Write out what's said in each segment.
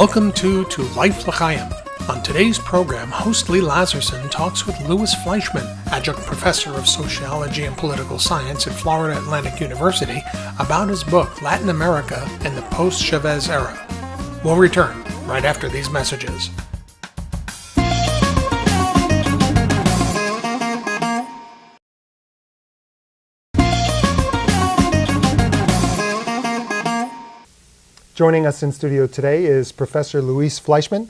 Welcome to Life L'Chaim. On today's program, host Lee Lazerson talks with Luis Fleischman, adjunct professor of sociology and political science at Florida Atlantic University, about his book, Latin America and the Post-Chavez Era. We'll return right after these messages. Joining us in studio today is Professor Luis Fleischman.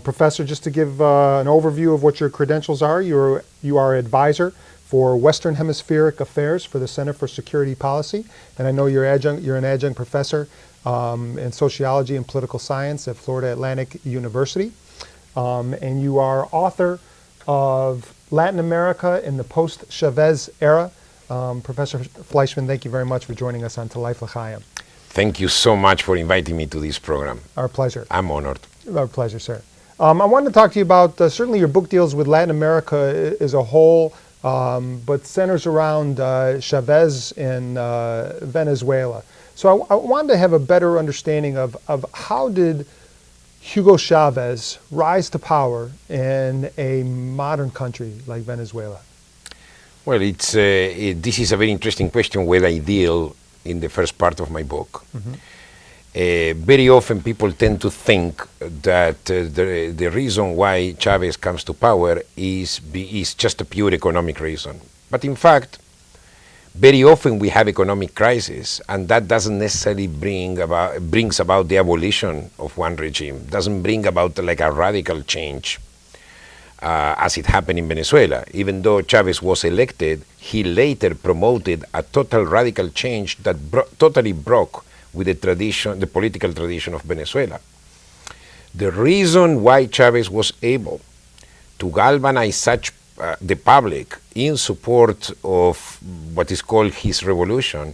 Professor, just to give an overview of what your credentials are, you are advisor for Western Hemispheric Affairs for the Center for Security Policy, and I know you're an adjunct professor in sociology and political science at Florida Atlantic University, and you are author of Latin America in the Post-Chavez Era. Professor Fleischman, thank you very much for joining us on To Life L'Chaim. Thank you so much for inviting me to this program. Our pleasure. I'm honored. Our pleasure, sir. I wanted to talk to you about, certainly your book deals with Latin America as a whole, but centers around Chavez in Venezuela. So I wanted to have a better understanding of how did Hugo Chavez rise to power in a modern country like Venezuela? Well, this is a very interesting question where I deal in the first part of my book. Mm-hmm. Very often people tend to think that the reason why Chavez comes to power is just a pure economic reason. But in fact, very often we have economic crisis, and that doesn't necessarily brings about the abolition of one regime, doesn't bring about like a radical change. As it happened in Venezuela. Even though Chavez was elected, he later promoted a total radical change that totally broke with the political tradition of Venezuela. The reason why Chavez was able to galvanize such the public in support of what is called his revolution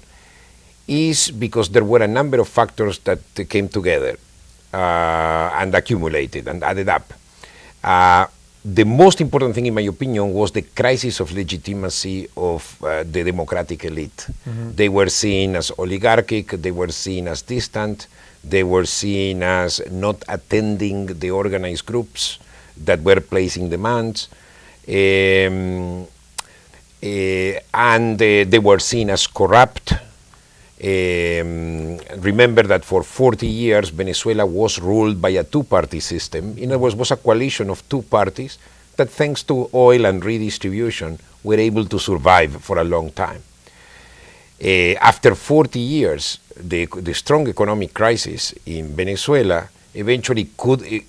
is because there were a number of factors that came together and accumulated and added up. The most important thing, in my opinion, was the crisis of legitimacy of the democratic elite. Mm-hmm. They were seen as oligarchic, they were seen as distant, they were seen as not attending the organized groups that were placing demands, and they were seen as corrupt. Remember that for 40 years Venezuela was ruled by a two-party system. In other words, was a coalition of two parties that, thanks to oil and redistribution, were able to survive for a long time. After 40 years, the strong economic crisis in Venezuela eventually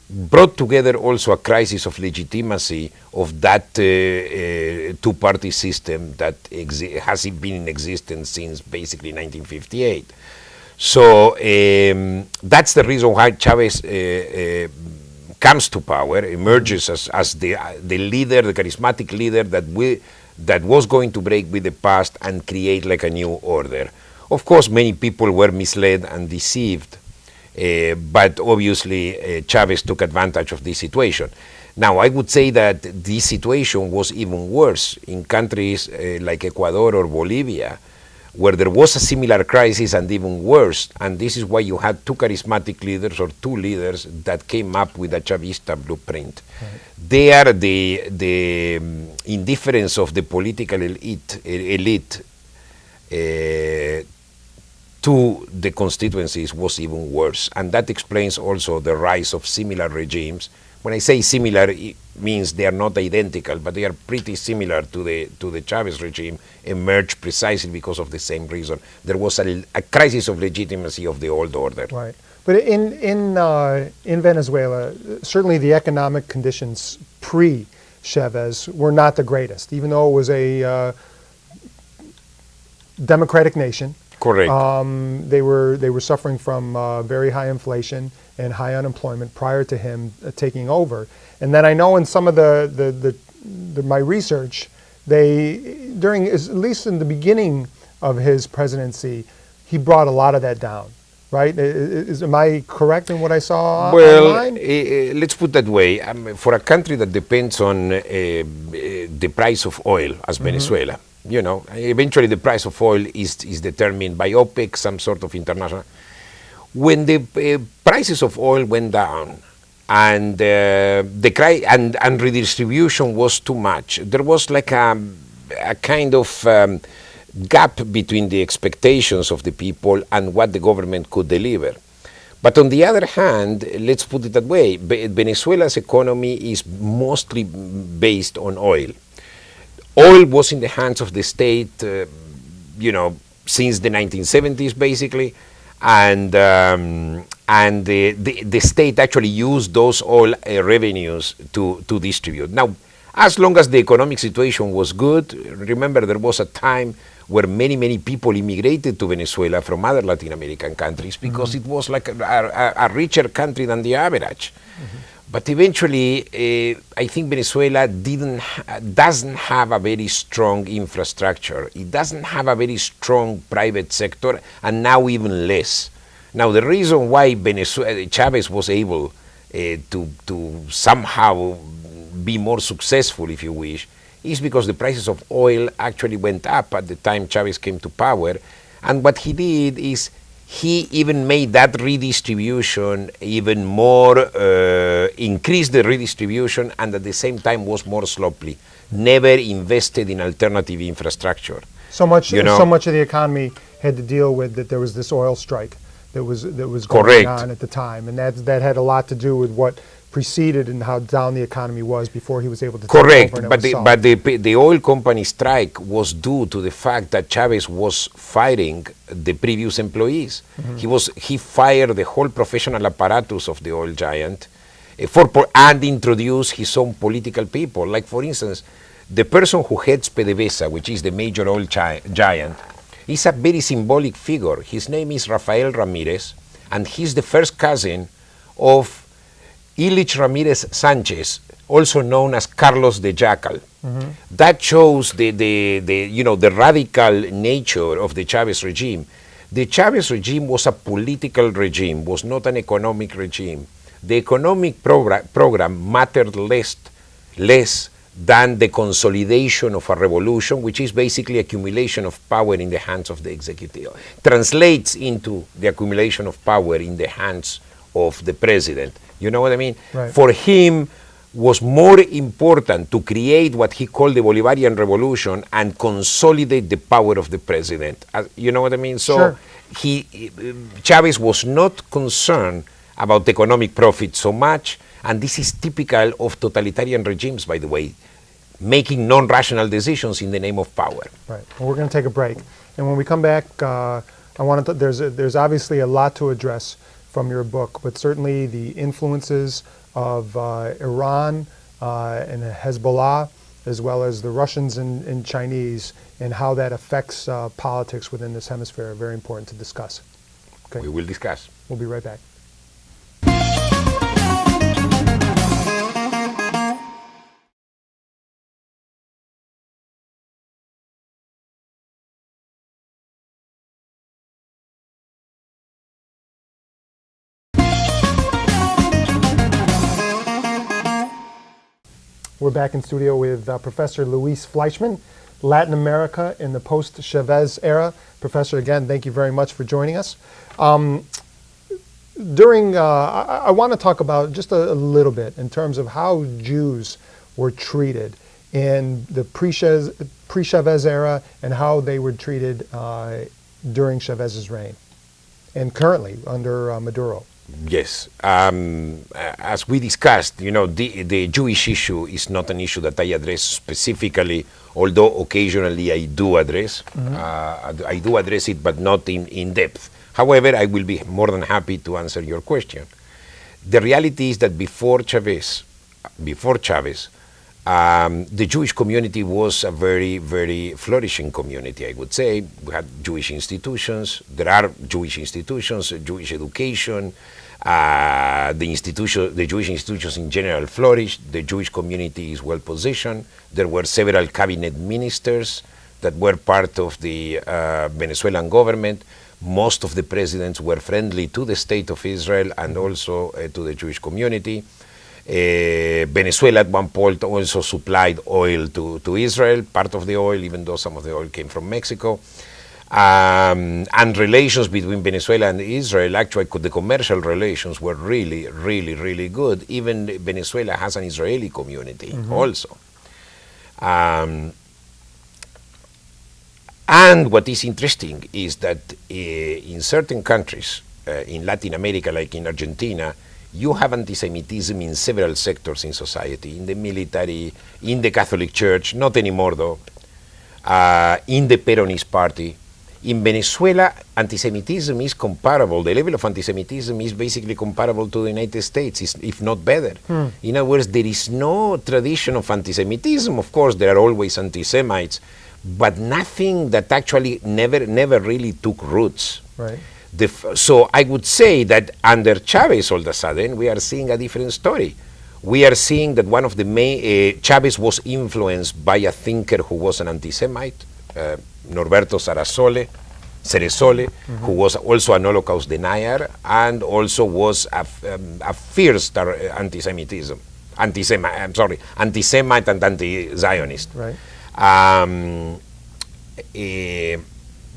brought together also a crisis of legitimacy of that two-party system that has been in existence since basically 1958. So that's the reason why Chavez comes to power, emerges as the leader, the charismatic leader that was going to break with the past and create like a new order. Of course, many people were misled and deceived. But obviously Chavez took advantage of this situation. Now, I would say that this situation was even worse in countries like Ecuador or Bolivia, where there was a similar crisis and even worse. And this is why you had two charismatic leaders or two leaders that came up with a Chavista blueprint. Right. There, the indifference of the political elite to the constituencies was even worse, and that explains also the rise of similar regimes. When I say similar, it means they are not identical, but they are pretty similar to the Chavez regime, emerged precisely because of the same reason. There was a crisis of legitimacy of the old order. Right, but in Venezuela, certainly the economic conditions pre-Chavez were not the greatest, even though it was a democratic nation. Correct. They were suffering from very high inflation and high unemployment prior to him taking over. And then I know in some of my research, at least in the beginning of his presidency, he brought a lot of that down. Right? Am I correct in what I saw online? Well, let's put that way. For a country that depends on the price of oil, as Venezuela, you know, eventually the price of oil is determined by OPEC, some sort of international. when the prices of oil went down and and redistribution was too much, there was like a kind of gap between the expectations of the people and what the government could deliver. But on the other hand, let's put it that way, Venezuela's economy is mostly based on oil. Oil was in the hands of the state, since the 1970s, basically, and the state actually used those oil revenues to distribute. Now, as long as the economic situation was good, remember there was a time where many people immigrated to Venezuela from other Latin American countries because it was like a richer country than the average. But eventually, I think Venezuela doesn't have a very strong infrastructure. It doesn't have a very strong private sector, and now even less. Now, the reason why Chavez was able to somehow be more successful, if you wish, is because the prices of oil actually went up at the time Chavez came to power. And what he did is he even made that redistribution even more, increased the redistribution, and at the same time was more sloppy. Never invested in alternative infrastructure. So much of the economy had to deal with that there was this oil strike that was going on at the time, and that had a lot to do with what preceded and how down the economy was before he was able to take over. But the oil company strike was due to the fact that Chavez was firing the previous employees. He fired the whole professional apparatus of the oil giant and introduced his own political people. Like, for instance, the person who heads PDVSA, which is the major oil giant, is a very symbolic figure. His name is Rafael Ramirez, and he's the first cousin of Ilich Ramirez Sanchez, also known as Carlos the Jackal. That shows the radical nature of the Chavez regime. The Chavez regime was a political regime, was not an economic regime. The economic program mattered less than the consolidation of a revolution, which is basically accumulation of power in the hands of the executive. Translates into the accumulation of power in the hands of the president. You know what I mean? Right. For him, was more important to create what he called the Bolivarian Revolution and consolidate the power of the president. You know what I mean? So sure. Chavez was not concerned about economic profit so much, and this is typical of totalitarian regimes, by the way, making non-rational decisions in the name of power. Right. Well, we're going to take a break, and when we come back, I want to. There's obviously a lot to address from your book, but certainly the influences of Iran and Hezbollah, as well as the Russians and Chinese, and how that affects politics within this hemisphere, are very important to discuss. Okay. We will discuss. We'll be right back. We're back in studio with Professor Luis Fleischman, Latin America in the Post-Chavez Era. Professor, again, thank you very much for joining us. I want to talk about just a little bit in terms of how Jews were treated in the pre-Chavez era and how they were treated during Chavez's reign and currently under Maduro. Yes. As we discussed, the Jewish issue is not an issue that I address specifically, although occasionally I do address. I do address it, but not in depth. However, I will be more than happy to answer your question. The reality is that before Chavez, the Jewish community was a very, very flourishing community, I would say. We had Jewish institutions. There are Jewish institutions, Jewish education. The Jewish institutions in general flourished. The Jewish community is well positioned. There were several cabinet ministers that were part of the Venezuelan government. Most of the presidents were friendly to the state of Israel and also to the Jewish community. Venezuela at one point also supplied oil to Israel, part of the oil, even though some of the oil came from Mexico. And relations between Venezuela and Israel, actually, the commercial relations were really, really, really good. Even Venezuela has an Israeli community also. And what is interesting is that in certain countries, in Latin America, like in Argentina, you have anti-Semitism in several sectors in society, in the military, in the Catholic Church, not anymore though, in the Peronist Party. In Venezuela, anti-Semitism is comparable. The level of anti-Semitism is basically comparable to the United States, if not better. In other words, there is no tradition of anti-Semitism. Of course, there are always anti-Semites, but nothing that actually never really took roots. Right. So I would say that under Chavez, all of a sudden, we are seeing a different story. We are seeing that one of the main, Chavez was influenced by a thinker who was an anti-Semite, Norberto Ceresole, who was also an Holocaust denier and also was a fierce anti-Semitism, anti-Semite and anti-Zionist. Right.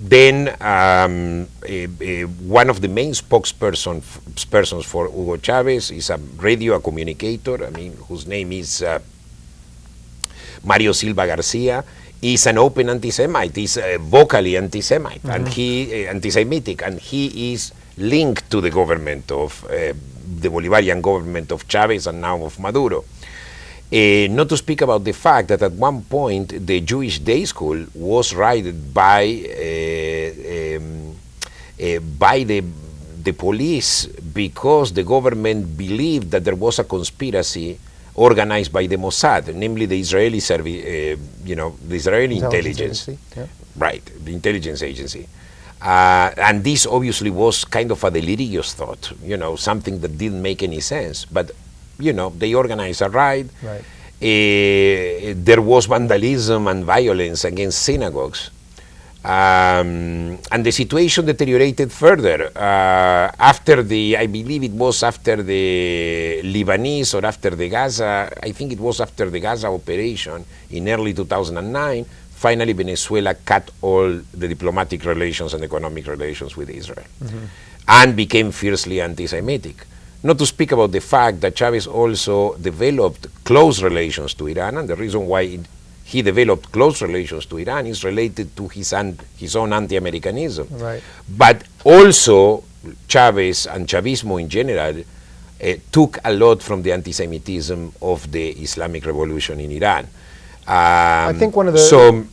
Then one of the main spokespersons for Hugo Chavez is a communicator, whose name is Mario Silva Garcia. Is an open anti-Semite, is vocally anti-Semite, and he anti-Semitic, and he is linked to the government of the Bolivarian government of Chavez and now of Maduro. Not to speak about the fact that at one point the Jewish day school was raided by the police because the government believed that there was a conspiracy organized by the Mossad, namely the Israeli service, the Israeli intelligence. Yeah. Right, the intelligence agency. And this obviously was kind of a delirious thought, something that didn't make any sense. But, they organized a raid. Right. There was vandalism and violence against synagogues. And the situation deteriorated further after I believe it was after the Lebanese or after the Gaza, I think it was after the Gaza operation in early 2009, finally Venezuela cut all the diplomatic relations and economic relations with Israel and became fiercely anti-Semitic. Not to speak about the fact that Chavez also developed close relations to Iran, and the reason why he developed close relations to Iran is related to his own anti-Americanism. Right. But also, Chavez and Chavismo in general took a lot from the anti-Semitism of the Islamic Revolution in Iran. I think one of the... So,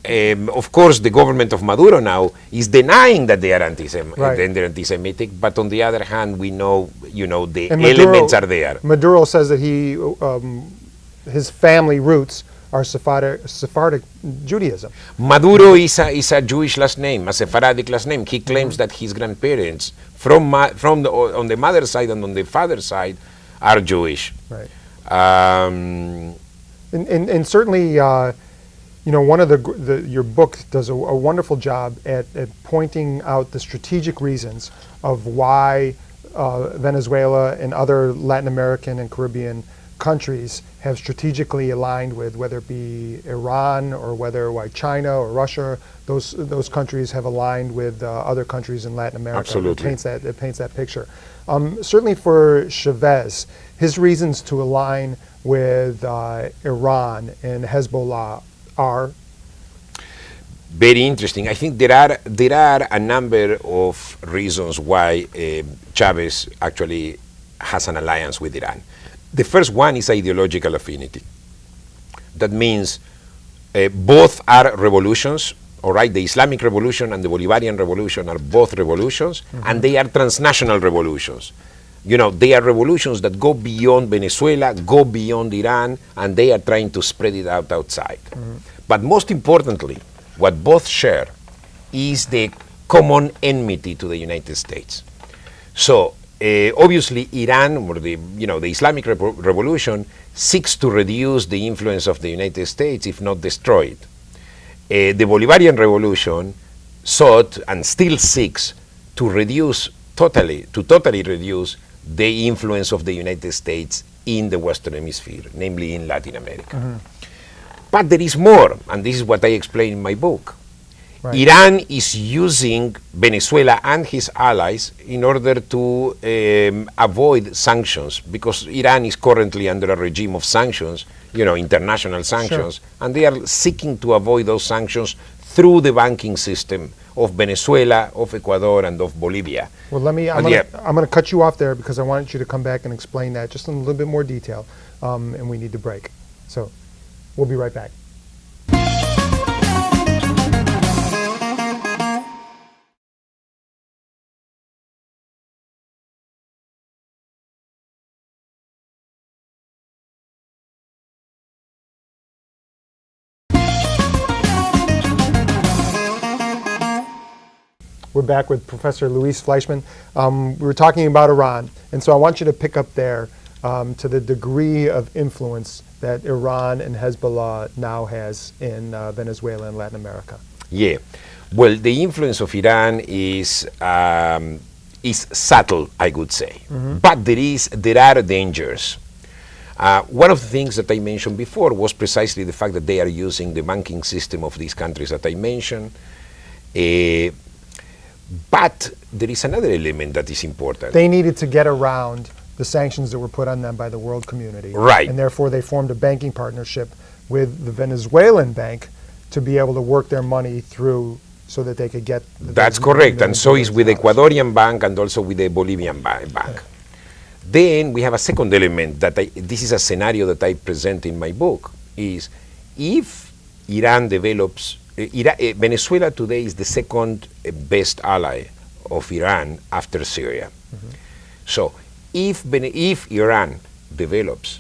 of course, the government of Maduro now is denying that they are they're anti-Semitic, but on the other hand, we know, the elements are there. Maduro says that his family roots are Sephardic Judaism. Maduro is a Jewish last name, a Sephardic last name. He claims that his grandparents, on the mother's side and on the father's side, are Jewish. Right. And certainly, one of your book does a wonderful job at pointing out the strategic reasons of why Venezuela and other Latin American and Caribbean countries have strategically aligned with, whether it be Iran or why China or Russia, those countries have aligned with other countries in Latin America. Absolutely. It paints that picture. Certainly for Chavez, his reasons to align with Iran and Hezbollah are? Very interesting. I think there are a number of reasons why Chavez actually has an alliance with Iran. The first one is ideological affinity. That means both are revolutions, all right? The Islamic Revolution and the Bolivarian Revolution are both revolutions, and they are transnational revolutions. They are revolutions that go beyond Venezuela, go beyond Iran, and they are trying to spread it out outside. But most importantly, what both share is the common enmity to the United States. So, obviously, Iran, or the Islamic Revolution, seeks to reduce the influence of the United States, if not destroy it. The Bolivarian Revolution sought and still seeks to totally reduce the influence of the United States in the Western Hemisphere, namely in Latin America. But there is more, and this is what I explain in my book. Right. Iran is using Venezuela and his allies in order to avoid sanctions, because Iran is currently under a regime of sanctions, international sanctions, and they are seeking to avoid those sanctions through the banking system of Venezuela, of Ecuador, and of Bolivia. Well, I'm going to cut you off there because I want you to come back and explain that just in a little bit more detail, and we need to break. So we'll be right back. We're back with Professor Luis Fleischman. We were talking about Iran, and so I want you to pick up there to the degree of influence that Iran and Hezbollah now has in Venezuela and Latin America. Yeah, well, the influence of Iran is subtle, I would say, but there are dangers. One of the things that I mentioned before was precisely the fact that they are using the banking system of these countries that I mentioned. But there is another element that is important. They needed to get around the sanctions that were put on them by the world community. Right. And therefore they formed a banking partnership with the Venezuelan bank to be able to work their money through so that they could get... That's correct, and so is with the Ecuadorian bank and also with the Bolivian bank. Okay. Then we have a second element that this is a scenario that I present in my book, is if Iran develops... Venezuela today is the second best ally of Iran after Syria. So if Iran develops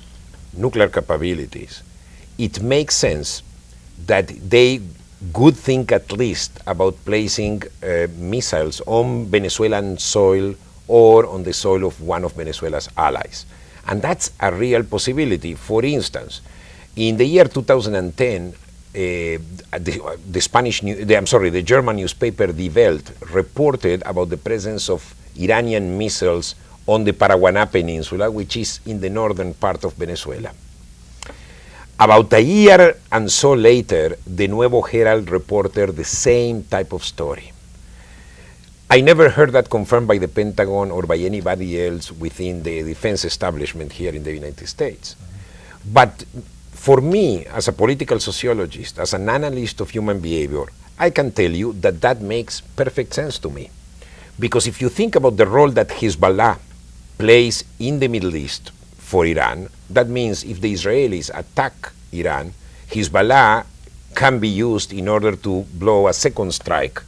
nuclear capabilities, it makes sense that they would think at least about placing missiles on Venezuelan soil or on the soil of one of Venezuela's allies. And that's a real possibility. For instance, in the year 2010, the German newspaper Die Welt reported about the presence of Iranian missiles on the Paraguaná Peninsula, which is in the northern part of Venezuela. About a year and so later, the Nuevo Herald reported the same type of story. I never heard that confirmed by the Pentagon or by anybody else within the defense establishment here in the United States. But for me, as a political sociologist, as an analyst of human behavior, I can tell you that that makes perfect sense to me. Because if you think about the role that Hezbollah plays in the Middle East for Iran, that means if the Israelis attack Iran, Hezbollah can be used in order to blow a second strike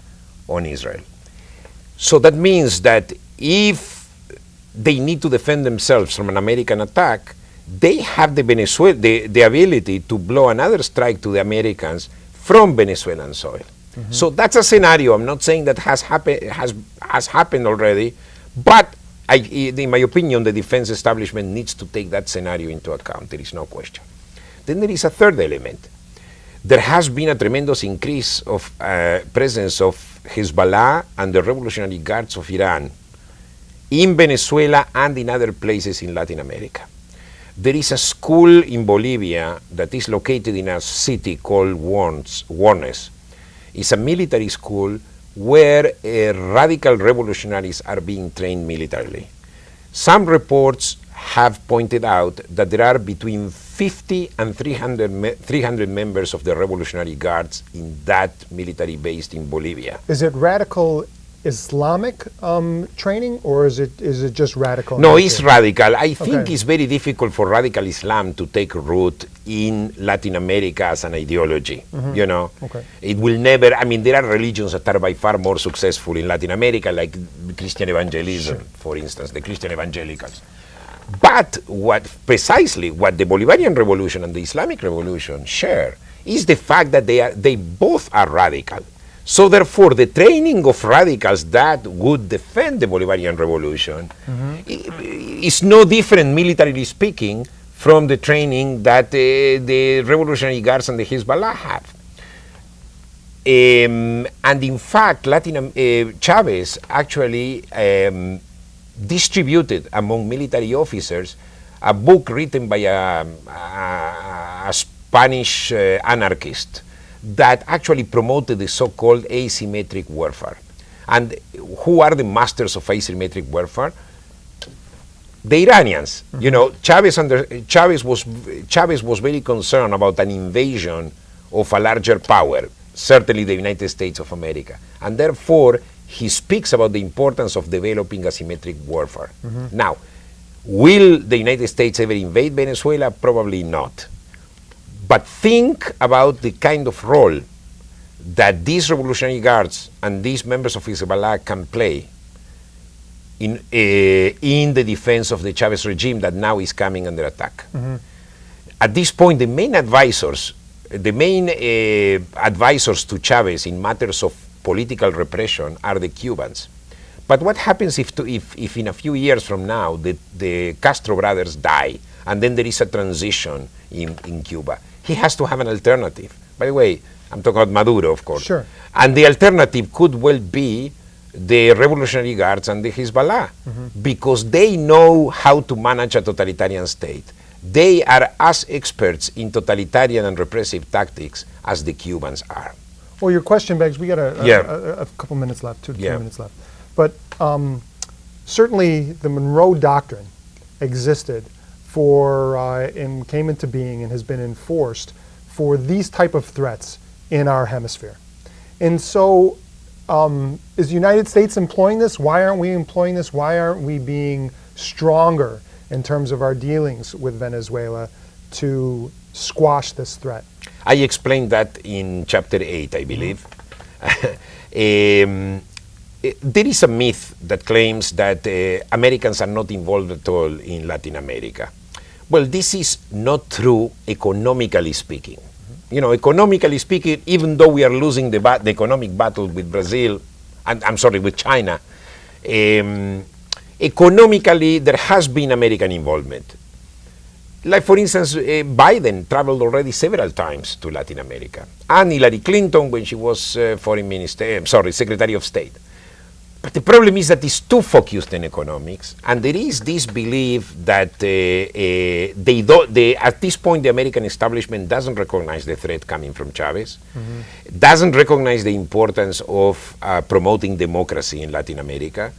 on Israel. So that means that if they need to defend themselves from an American attack, they have the ability to blow another strike to the Americans from Venezuelan soil. So that's a scenario. I'm not saying that has happened already, but in my opinion, the defense establishment needs to take that scenario into account. There is no question. Then there is a third element. There has been a tremendous increase of presence of Hezbollah and the Revolutionary Guards of Iran in Venezuela and in other places in Latin America. There is a school in Bolivia that is located in a city called Warnes. It's a military school where radical revolutionaries are being trained militarily. Some reports have pointed out that there are between 50 and 300 members of the Revolutionary Guards in that military base in Bolivia. Is it radical Islamic training, or is it just radical? No, it's radical. I think it's very difficult for radical Islam to take root in Latin America as an ideology. You know, it will never. I mean, there are religions that are by far more successful in Latin America, like Christian evangelism, for instance, the Christian evangelicals. But precisely what the Bolivarian Revolution and the Islamic Revolution share is the fact that they both are radical. So therefore, the training of radicals that would defend the Bolivarian Revolution is no different, militarily speaking, from the training that the Revolutionary Guards and the Hezbollah have. And in fact, Chavez actually distributed among military officers a book written by a Spanish anarchist that actually promoted the so-called asymmetric warfare. And who are the masters of asymmetric warfare? The Iranians. You know, Chavez was very concerned about an invasion of a larger power, certainly the United States of America. And therefore, he speaks about the importance of developing asymmetric warfare. Now, will the United States ever invade Venezuela? Probably not. But think about the kind of role that these Revolutionary Guards and these members of Hezbollah can play in the defense of the Chavez regime that now is coming under attack. At this point, the main advisors to Chavez in matters of political repression are the Cubans. But what happens if in a few years from now the Castro brothers die and then there is a transition in Cuba? He has to have an alternative. By the way, I'm talking about Maduro, of course. Sure. And the alternative could well be the Revolutionary Guards and the Hezbollah, because they know how to manage a totalitarian state. They are as experts in totalitarian and repressive tactics as the Cubans are. Well, your question begs, we got a couple minutes left, two minutes left. But certainly the Monroe Doctrine existed and came into being and has been enforced for these type of threats in our hemisphere. And so is the United States employing this? Why aren't we employing this? Why aren't we being stronger in terms of our dealings with Venezuela to squash this threat? I explained that in chapter 8, I believe. There is a myth that claims that Americans are not involved at all in Latin America. Well, this is not true economically speaking. You know, economically speaking, even though we are losing the economic battle with Brazil, with China, economically there has been American involvement. Like, for instance, Biden traveled already several times to Latin America, and Hillary Clinton when she was Secretary of State. But the problem is that it's too focused in economics, and there is this belief that at this point the American establishment doesn't recognize the threat coming from Chavez, doesn't recognize the importance of promoting democracy in Latin America.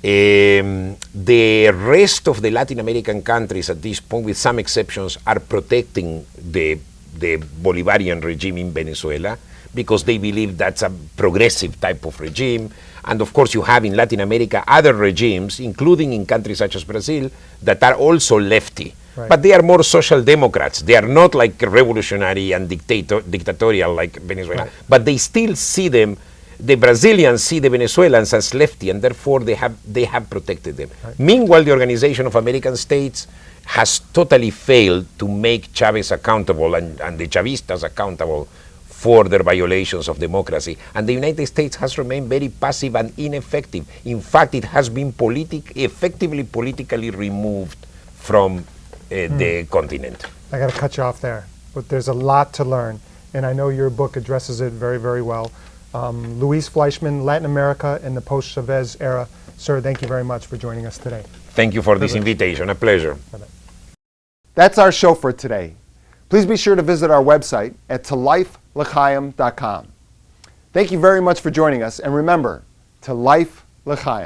The rest of the Latin American countries at this point, with some exceptions, are protecting the Bolivarian regime in Venezuela because they believe that's a progressive type of regime. And of course you have in Latin America other regimes, including in countries such as Brazil, that are also lefty. Right. But they are more social democrats. They are not like revolutionary and dictatorial like Venezuela. Right. But they still see them. The Brazilians see the Venezuelans as lefty, and therefore they have protected them. Right. Meanwhile, the Organization of American States has totally failed to make Chavez accountable and the Chavistas accountable for their violations of democracy. And the United States has remained very passive and ineffective. In fact, it has been effectively politically removed from the continent. I got to cut you off there, but there's a lot to learn, and I know your book addresses it very, very well. Luis Fleischman, Latin America in the Post-Chavez Era. Sir, thank you very much for joining us today. Thank you for this invitation. A pleasure. Bye-bye. That's our show for today. Please be sure to visit our website at tolifel'chaim.com. Thank you very much for joining us, and remember, to life l'chaim.